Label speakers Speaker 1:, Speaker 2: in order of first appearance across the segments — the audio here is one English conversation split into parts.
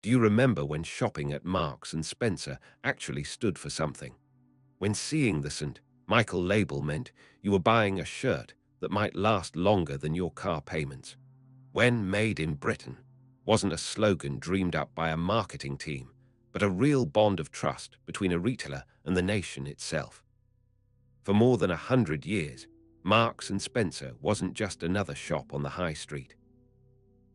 Speaker 1: Do you remember when shopping at Marks and Spencer actually stood for something? When seeing the St. Michael label meant you were buying a shirt that might last longer than your car payments. When Made in Britain wasn't a slogan dreamed up by a marketing team, but a real bond of trust between a retailer and the nation itself. For more than 100 years, Marks and Spencer wasn't just another shop on the high street.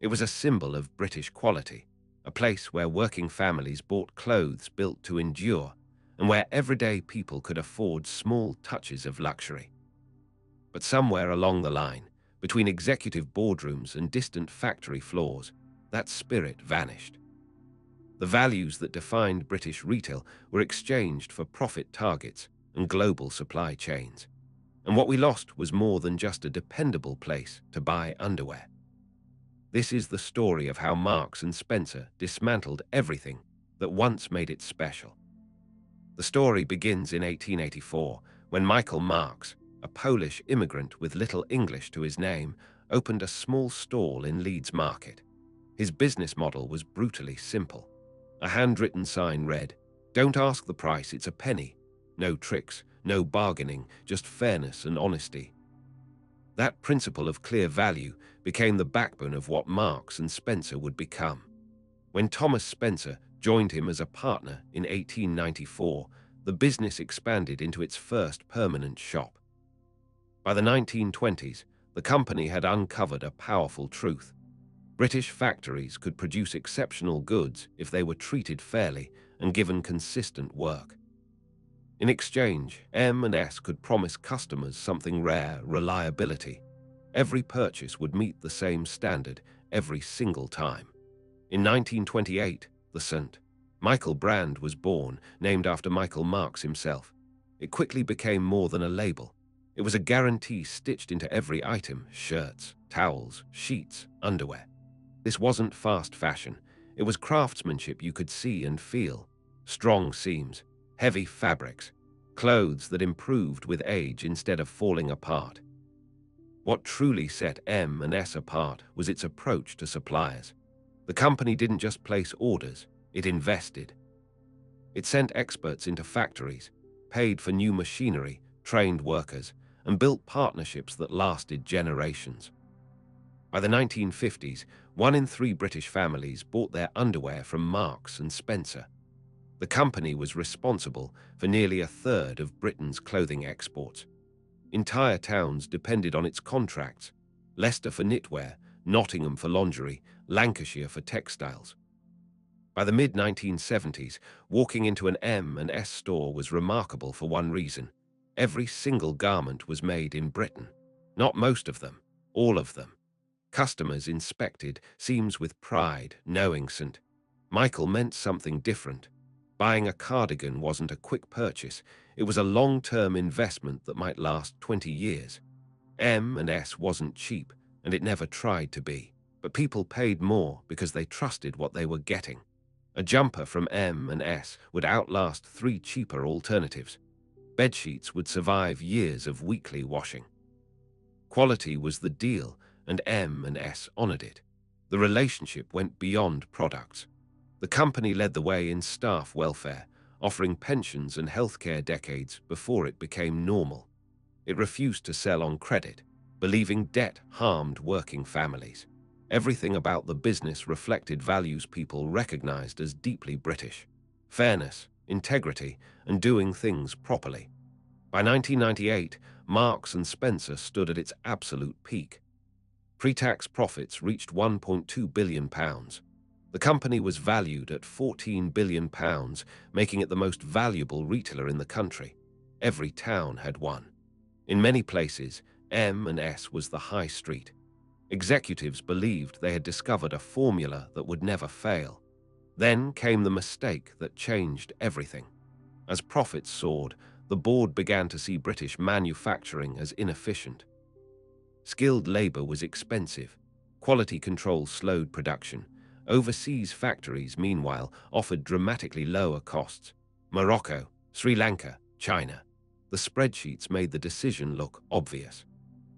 Speaker 1: It was a symbol of British quality, a place where working families bought clothes built to endure and where everyday people could afford small touches of luxury. But somewhere along the line, between executive boardrooms and distant factory floors, that spirit vanished. The values that defined British retail were exchanged for profit targets and global supply chains. And what we lost was more than just a dependable place to buy underwear. This is the story of how Marks and Spencer dismantled everything that once made it special. The story begins in 1884 when Michael Marks, a Polish immigrant with little English to his name, opened a small stall in Leeds Market. His business model was brutally simple. A handwritten sign read, "Don't ask the price, it's a penny. No tricks, no bargaining, just fairness and honesty." That principle of clear value became the backbone of what Marks and Spencer would become. When Thomas Spencer joined him as a partner in 1894, the business expanded into its first permanent shop. By the 1920s, the company had uncovered a powerful truth. British factories could produce exceptional goods if they were treated fairly and given consistent work. In exchange, M&S could promise customers something rare: reliability. Every purchase would meet the same standard every single time. In 1928, the St. Michael brand was born, named after Michael Marks himself. It quickly became more than a label. It was a guarantee stitched into every item: shirts, towels, sheets, underwear. This wasn't fast fashion. It was craftsmanship you could see and feel. Strong seams, heavy fabrics, clothes that improved with age instead of falling apart. What truly set M&S apart was its approach to suppliers. The company didn't just place orders, it invested. It sent experts into factories, paid for new machinery, trained workers, and built partnerships that lasted generations. By the 1950s, 1 in 3 British families bought their underwear from Marks and Spencer. The company was responsible for nearly a third of Britain's clothing exports. Entire towns depended on its contracts: Leicester for knitwear, Nottingham for lingerie, Lancashire for textiles. By the mid-1970s, walking into an M&S store was remarkable for one reason: every single garment was made in Britain. Not most of them, all of them. Customers inspected seams with pride, knowing St. Michael meant something different. Buying a cardigan wasn't a quick purchase, it was a long-term investment that might last 20 years. M&S wasn't cheap, and it never tried to be, but people paid more because they trusted what they were getting. A jumper from M&S would outlast 3 cheaper alternatives. Bedsheets would survive years of weekly washing. Quality was the deal, and M&S honored it. The relationship went beyond products. The company led the way in staff welfare, offering pensions and healthcare decades before it became normal. It refused to sell on credit, believing debt harmed working families. Everything about the business reflected values people recognized as deeply British: fairness, integrity, and doing things properly. By 1998, Marks and Spencer stood at its absolute peak. Pre-tax profits reached £1.2 billion. The company was valued at £14 billion, making it the most valuable retailer in the country. Every town had one. In many places, M&S was the high street. Executives believed they had discovered a formula that would never fail. Then came the mistake that changed everything. As profits soared, the board began to see British manufacturing as inefficient. Skilled labor was expensive. Quality control slowed production. Overseas factories, meanwhile, offered dramatically lower costs. Morocco, Sri Lanka, China. The spreadsheets made the decision look obvious.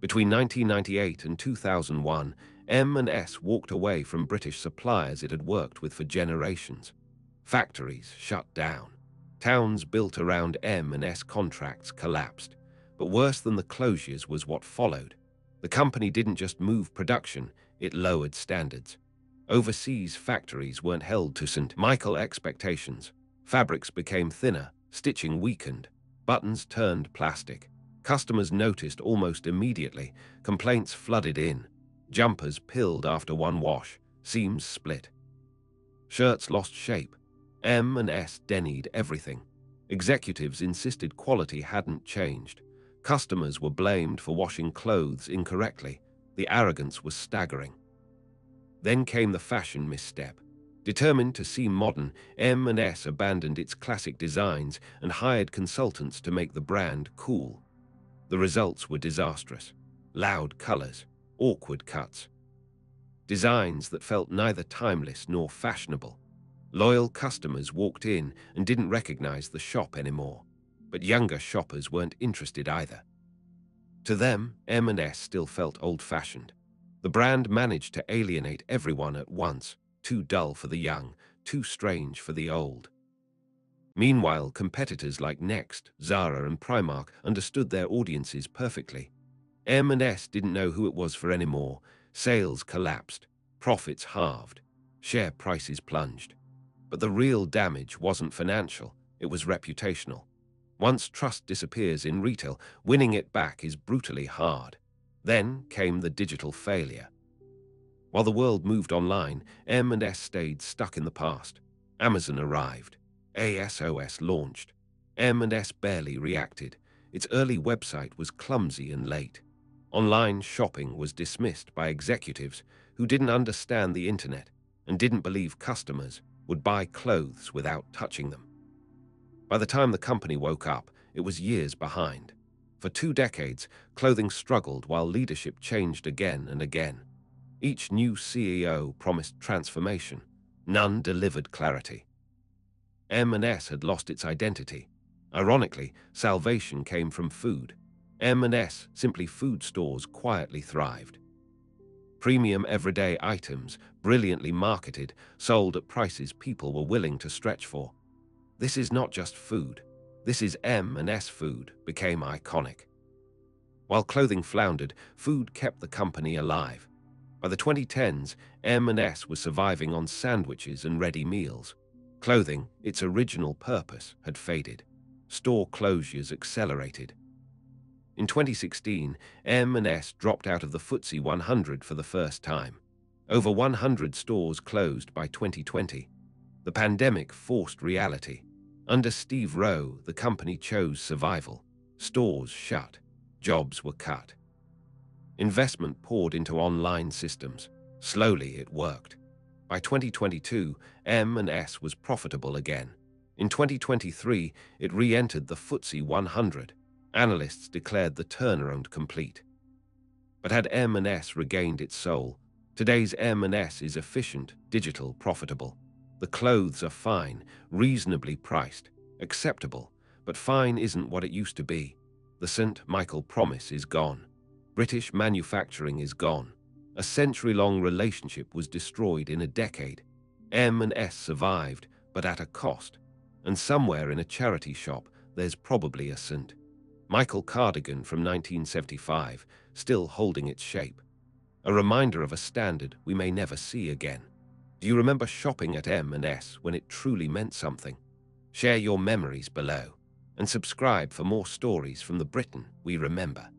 Speaker 1: Between 1998 and 2001, M&S walked away from British suppliers it had worked with for generations. Factories shut down. Towns built around M&S contracts collapsed. But worse than the closures was what followed. The company didn't just move production, it lowered standards. Overseas factories weren't held to St. Michael expectations. Fabrics became thinner, stitching weakened, buttons turned plastic. Customers noticed almost immediately. Complaints flooded in. Jumpers pilled after one wash, seams split. Shirts lost shape. M&S dennied everything. Executives insisted quality hadn't changed. Customers were blamed for washing clothes incorrectly. The arrogance was staggering. Then came the fashion misstep. Determined to seem modern, M&S abandoned its classic designs and hired consultants to make the brand cool. The results were disastrous. Loud colors, awkward cuts. Designs that felt neither timeless nor fashionable. Loyal customers walked in and didn't recognize the shop anymore. But younger shoppers weren't interested either. To them, M&S still felt old-fashioned. The brand managed to alienate everyone at once, too dull for the young, too strange for the old. Meanwhile, competitors like Next, Zara, and Primark understood their audiences perfectly. M&S didn't know who it was for anymore. Sales collapsed, profits halved, share prices plunged. But the real damage wasn't financial, it was reputational. Once trust disappears in retail, winning it back is brutally hard. Then came the digital failure. While the world moved online, M&S stayed stuck in the past. Amazon arrived. ASOS launched. M&S barely reacted. Its early website was clumsy and late. Online shopping was dismissed by executives who didn't understand the internet and didn't believe customers would buy clothes without touching them. By the time the company woke up, it was years behind. For 2 decades, clothing struggled while leadership changed again and again. Each new CEO promised transformation. None delivered clarity. M&S had lost its identity. Ironically, salvation came from food. M&S, simply food stores, quietly thrived. Premium everyday items, brilliantly marketed, sold at prices people were willing to stretch for. This is not just food. This is M&S food, became iconic. While clothing floundered, food kept the company alive. By the 2010s, M&S was surviving on sandwiches and ready meals. Clothing, its original purpose, had faded. Store closures accelerated. In 2016, M&S dropped out of the FTSE 100 for the first time. Over 100 stores closed by 2020. The pandemic forced reality. Under Steve Rowe, the company chose survival. Stores shut. Jobs were cut. Investment poured into online systems. Slowly, it worked. By 2022, M&S was profitable again. In 2023, it re-entered the FTSE 100. Analysts declared the turnaround complete. But had M&S regained its soul? Today's M&S is efficient, digital, profitable. The clothes are fine, reasonably priced, acceptable, but fine isn't what it used to be. The St. Michael promise is gone. British manufacturing is gone. A century-long relationship was destroyed in a decade. M&S survived, but at a cost. And somewhere in a charity shop, there's probably a St. Michael cardigan from 1975, still holding its shape. A reminder of a standard we may never see again. Do you remember shopping at M&S when it truly meant something? Share your memories below, and subscribe for more stories from the Britain we remember.